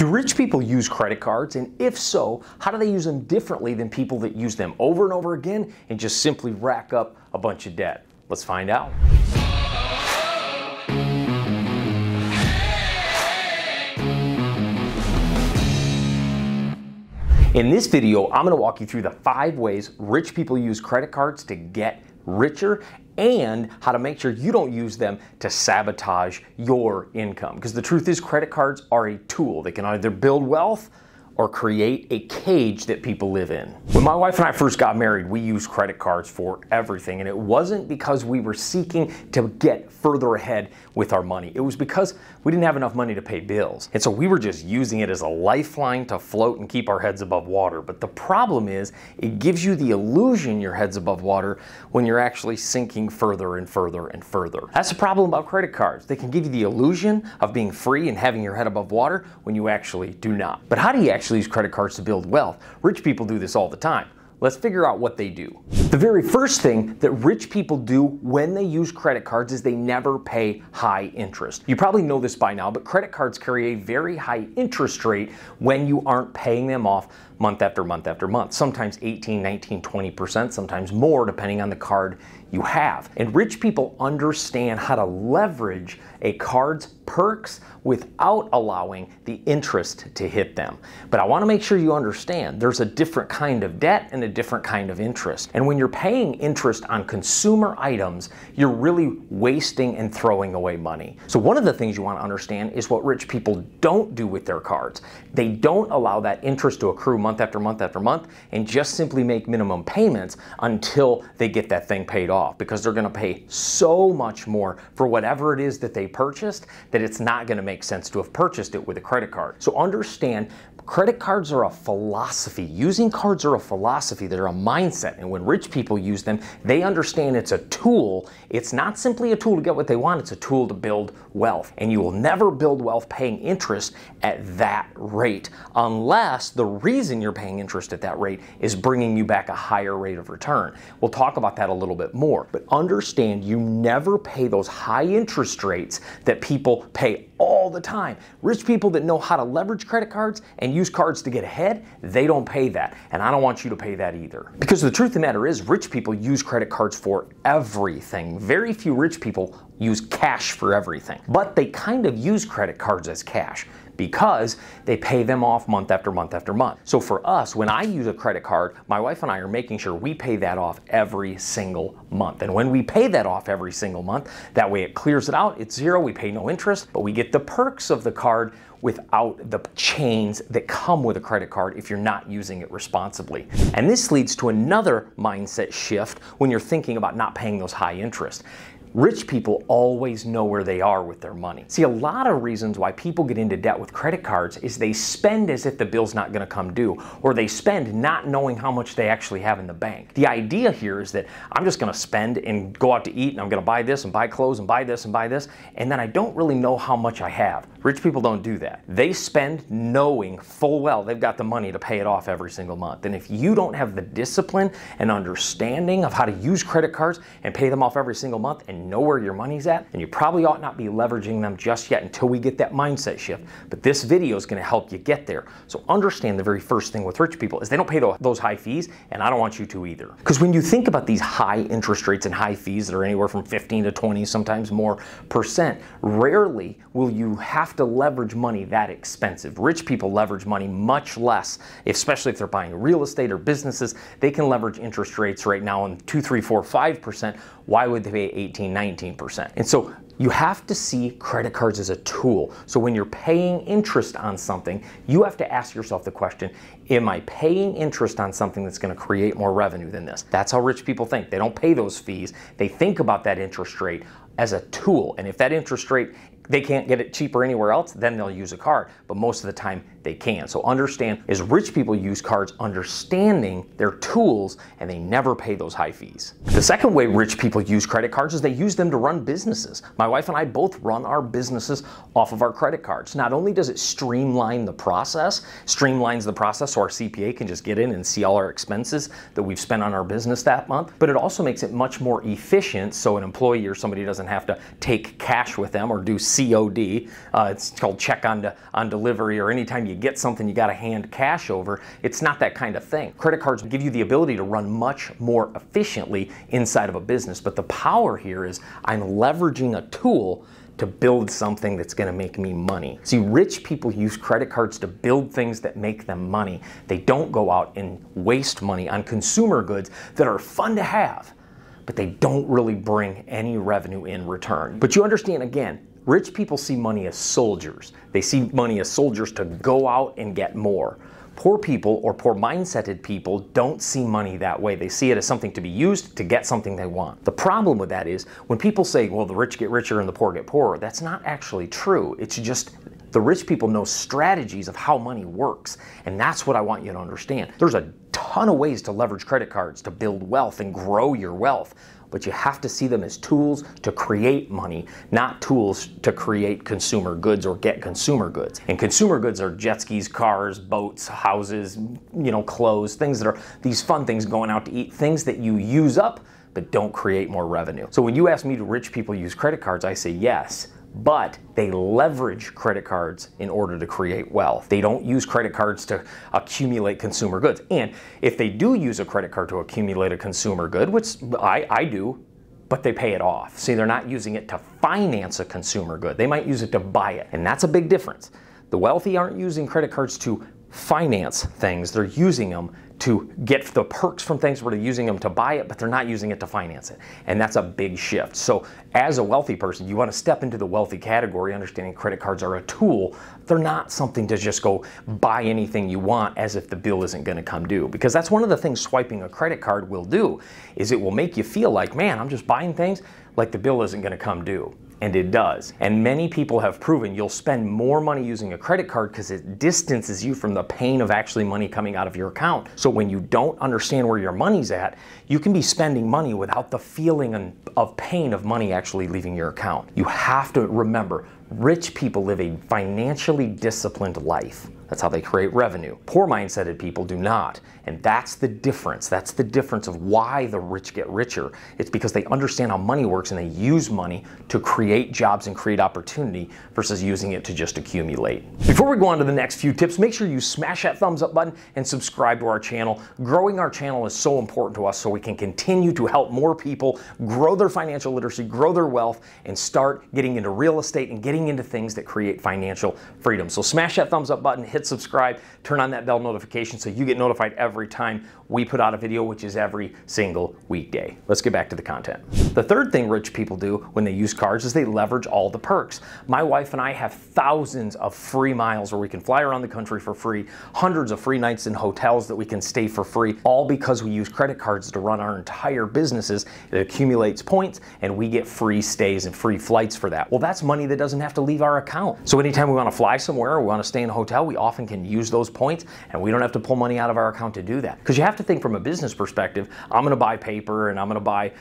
Do rich people use credit cards? And if so, how do they use them differently than people that use them over and over again and just simply rack up a bunch of debt? Let's find out. In this video, I'm going to walk you through the 5 ways rich people use credit cards to get richer and how to make sure you don't use them to sabotage your income. Because the truth is, credit cards are a tool. They can either build wealth or create a cage that people live in. When my wife and I first got married, we used credit cards for everything, and it wasn't because we were seeking to get further ahead with our money. It was because we didn't have enough money to pay bills. And so we were just using it as a lifeline to float and keep our heads above water. But the problem is, it gives you the illusion your head's above water when you're actually sinking further and further and further. That's the problem about credit cards. They can give you the illusion of being free and having your head above water when you actually do not. But how do you actually use credit cards to build wealth? Rich people do this all the time. Let's figure out what they do. The very first thing that rich people do when they use credit cards is they never pay high interest. You probably know this by now, but credit cards carry a very high interest rate when you aren't paying them off month after month after month. Sometimes 18, 19, 20%, sometimes more depending on the card you have. And rich people understand how to leverage a card's perks without allowing the interest to hit them. But I want to make sure you understand there's a different kind of debt and a different kind of interest. And when you're paying interest on consumer items, you're really wasting and throwing away money. So one of the things you want to understand is what rich people don't do with their cards. They don't allow that interest to accrue month after month after month and just simply make minimum payments until they get that thing paid off, because they're going to pay so much more for whatever it is that they purchased that it's not going to make sense to have purchased it with a credit card. So understand, credit cards are a philosophy. Using cards are a philosophy. They're a mindset. And when rich people use them, they understand it's a tool. It's not simply a tool to get what they want. It's a tool to build wealth. And you will never build wealth paying interest at that rate unless the reason you're paying interest at that rate is bringing you back a higher rate of return. We'll talk about that a little bit more. But understand, you never pay those high interest rates that people pay all the time. Rich people that know how to leverage credit cards and use cards to get ahead, they don't pay that. And I don't want you to pay that either. Because the truth of the matter is, rich people use credit cards for everything. Very few rich people use cash for everything. But they kind of use credit cards as cash because they pay them off month after month after month. So for us, when I use a credit card, my wife and I are making sure we pay that off every single month. And when we pay that off every single month, that way it clears it out, it's zero, we pay no interest, but we get the perks of the card without the chains that come with a credit card if you're not using it responsibly. And this leads to another mindset shift when you're thinking about not paying those high interest. Rich people always know where they are with their money. See, a lot of reasons why people get into debt with credit cards is they spend as if the bill's not going to come due, or they spend not knowing how much they actually have in the bank. The idea here is that I'm just going to spend and go out to eat, and I'm going to buy this and buy clothes and buy this and buy this, and then I don't really know how much I have. Rich people don't do that. They spend knowing full well they've got the money to pay it off every single month. And if you don't have the discipline and understanding of how to use credit cards and pay them off every single month and know where your money's at, then you probably ought not be leveraging them just yet until we get that mindset shift. But this video is going to help you get there. So understand the very first thing with rich people is they don't pay those high fees, and I don't want you to either. Because when you think about these high interest rates and high fees that are anywhere from 15 to 20, sometimes more %, rarely will you have to leverage money that expensive. Rich people leverage money much less, especially if they're buying real estate or businesses. They can leverage interest rates right now in 2, 3, 4, 5%. Why would they pay 18, 19%? And so you have to see credit cards as a tool. So when you're paying interest on something, you have to ask yourself the question, am I paying interest on something that's going to create more revenue than this? That's how rich people think. They don't pay those fees. They think about that interest rate as a tool. And if that interest rate, they can't get it cheaper anywhere else, then they'll use a card. But most of the time they can. So understand, is rich people use cards understanding their tools, and they never pay those high fees. The second way rich people use credit cards is they use them to run businesses. My wife and I both run our businesses off of our credit cards. Not only does it streamlines the process so our CPA can just get in and see all our expenses that we've spent on our business that month, but it also makes it much more efficient so an employee or somebody doesn't have to take cash with them or do COD. It's called check on delivery, or anytime you get something you got to hand cash over. It's not that kind of thing. Credit cards give you the ability to run much more efficiently inside of a business, but the power here is I'm leveraging a tool to build something that's going to make me money. See, rich people use credit cards to build things that make them money. They don't go out and waste money on consumer goods that are fun to have, but they don't really bring any revenue in return. But you understand, again, rich people see money as soldiers. They see money as soldiers to go out and get more. Poor people, or poor mindseted people, don't see money that way. They see it as something to be used to get something they want. The problem with that is when people say, well, the rich get richer and the poor get poorer, that's not actually true. It's just the rich people know strategies of how money works, and that's what I want you to understand. There's a ton of ways to leverage credit cards to build wealth and grow your wealth, but you have to see them as tools to create money, not tools to create consumer goods or get consumer goods. And consumer goods are jet skis, cars, boats, houses, clothes, things that are these fun things, going out to eat, things that you use up but don't create more revenue. So when you ask me, do rich people use credit cards? I say yes. But they leverage credit cards in order to create wealth. They don't use credit cards to accumulate consumer goods. And if they do use a credit card to accumulate a consumer good, which I do, but they pay it off. See, they're not using it to finance a consumer good. They might use it to buy it. And that's a big difference. The wealthy aren't using credit cards to finance things. They're using them to get the perks from things, where they're using them to buy it, but they're not using it to finance it. And that's a big shift. So as a wealthy person, you want to step into the wealthy category, understanding credit cards are a tool. They're not something to just go buy anything you want as if the bill isn't going to come due. Because that's one of the things swiping a credit card will do, is it will make you feel like, man, I'm just buying things like the bill isn't going to come due. And it does. And many people have proven you'll spend more money using a credit card because it distances you from the pain of actually money coming out of your account. So when you don't understand where your money's at, you can be spending money without the feeling of pain of money actually leaving your account. You have to remember, rich people live a financially disciplined life. That's how they create revenue. Poor mindseted people do not. And that's the difference. That's the difference of why the rich get richer. It's because they understand how money works and they use money to create jobs and create opportunity versus using it to just accumulate. Before we go on to the next few tips, make sure you smash that thumbs up button and subscribe to our channel. Growing our channel is so important to us so we can continue to help more people grow their financial literacy, grow their wealth, and start getting into real estate and getting into things that create financial freedom. So smash that thumbs up button, hit subscribe, turn on that bell notification so you get notified every time we put out a video, which is every single weekday. Let's get back to the content. The third thing rich people do when they use cards is they leverage all the perks. My wife and I have thousands of free miles where we can fly around the country for free, hundreds of free nights in hotels that we can stay for free, all because we use credit cards to run our entire businesses. It accumulates points and we get free stays and free flights for that. Well, that's money that doesn't have to leave our account. So anytime we want to fly somewhere or we want to stay in a hotel, we often can use those points and we don't have to pull money out of our account to do that. Because you have to think from a business perspective, I'm going to buy paper and I'm going to buy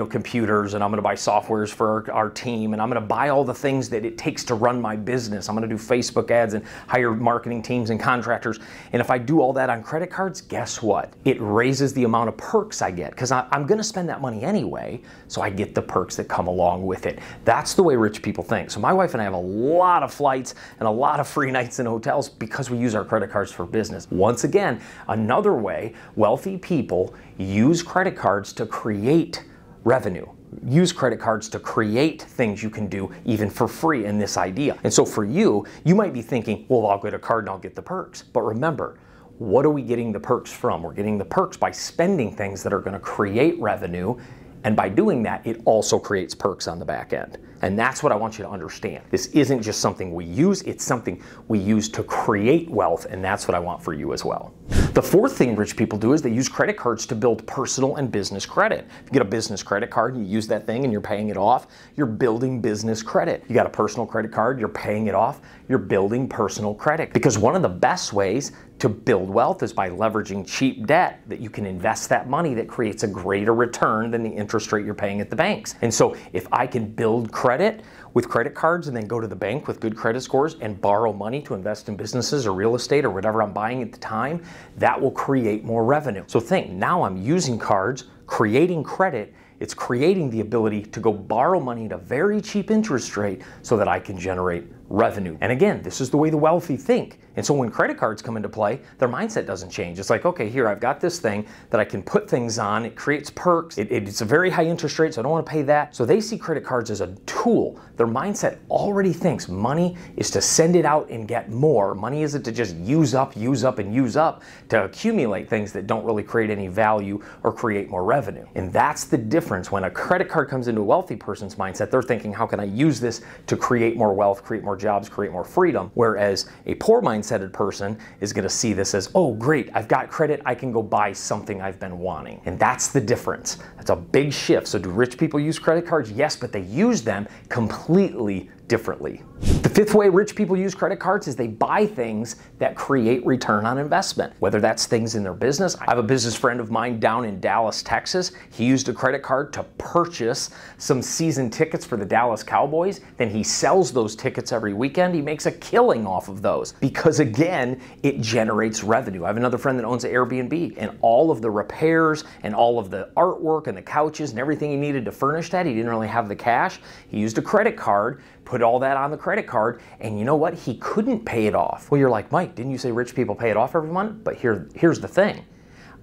computers and I'm going to buy softwares for our team and I'm going to buy all the things that it takes to run my business. I'm going to do Facebook ads and hire marketing teams and contractors. And if I do all that on credit cards, guess what? It raises the amount of perks I get because I'm going to spend that money anyway, so I get the perks that come along with it. That's the way rich people think. So my wife and I have a lot of flights and a lot of free nights in hotels because we use our credit cards for business. Once again, another way wealthy people use credit cards to create revenue. Use credit cards to create things you can do even for free in this idea. And so for you, you might be thinking, well, I'll get a card and I'll get the perks. But remember, what are we getting the perks from? We're getting the perks by spending things that are going to create revenue. And by doing that, it also creates perks on the back end. And that's what I want you to understand. This isn't just something we use, it's something we use to create wealth, and that's what I want for you as well. The fourth thing rich people do is they use credit cards to build personal and business credit. If you get a business credit card and you use that thing and you're paying it off, you're building business credit. You got a personal credit card, you're paying it off, you're building personal credit. Because one of the best ways to build wealth is by leveraging cheap debt that you can invest that money that creates a greater return than the interest rate you're paying at the banks. And so if I can build credit with credit cards and then go to the bank with good credit scores and borrow money to invest in businesses or real estate or whatever I'm buying at the time, that will create more revenue. So think, now I'm using cards, creating credit, It's creating the ability to go borrow money at a very cheap interest rate so that I can generate revenue. And again, this is the way the wealthy think. And so when credit cards come into play, their mindset doesn't change. It's like, okay, here, I've got this thing that I can put things on. It creates perks. It's a very high interest rate, so I don't want to pay that. So they see credit cards as a tool. Their mindset already thinks money is to send it out and get more. Money isn't to just use up, and use up to accumulate things that don't really create any value or create more revenue. And that's the difference. When a credit card comes into a wealthy person's mindset, they're thinking, how can I use this to create more wealth, create more jobs, create more freedom? Whereas a poor mindseted person is going to see this as, oh great, I've got credit, I can go buy something I've been wanting. And that's the difference. That's a big shift. So do rich people use credit cards? Yes, but they use them completely differently. The fifth way rich people use credit cards is they buy things that create return on investment, whether that's things in their business. I have a business friend of mine down in Dallas, Texas. He used a credit card to purchase some season tickets for the Dallas Cowboys. Then he sells those tickets every weekend. He makes a killing off of those because, again, it generates revenue. I have another friend that owns an Airbnb, and all of the repairs and all of the artwork and the couches and everything he needed to furnish that, he didn't really have the cash. He used a credit card, put all that on the credit card, and you know what? He couldn't pay it off. Well, you're like, Mike, didn't you say rich people pay it off every month? But here's the thing.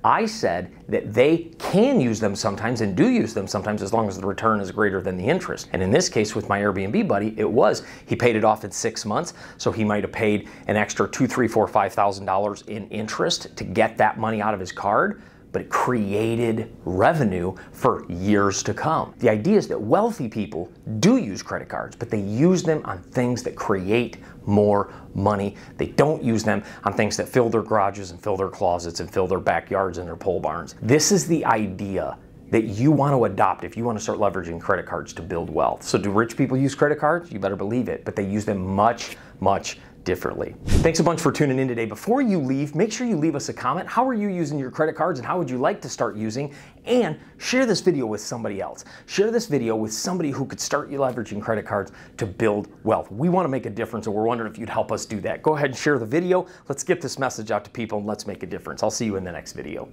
I said that they can use them sometimes and do use them sometimes as long as the return is greater than the interest. And in this case with my Airbnb buddy, he paid it off in 6 months, so he might have paid an extra $2,000, $3,000, $4,000, $5,000 in interest to get that money out of his card, but it created revenue for years to come. The idea is that wealthy people do use credit cards, but they use them on things that create more money. They don't use them on things that fill their garages and fill their closets and fill their backyards and their pole barns. This is the idea that you want to adopt if you want to start leveraging credit cards to build wealth. So do rich people use credit cards? You better believe it, but they use them much, much differently. Thanks a bunch for tuning in today. Before you leave, make sure you leave us a comment. How are you using your credit cards and how would you like to start using? And share this video with somebody else. Share this video with somebody who could start leveraging credit cards to build wealth. We want to make a difference and we're wondering if you'd help us do that. Go ahead and share the video. Let's get this message out to people and let's make a difference. I'll see you in the next video.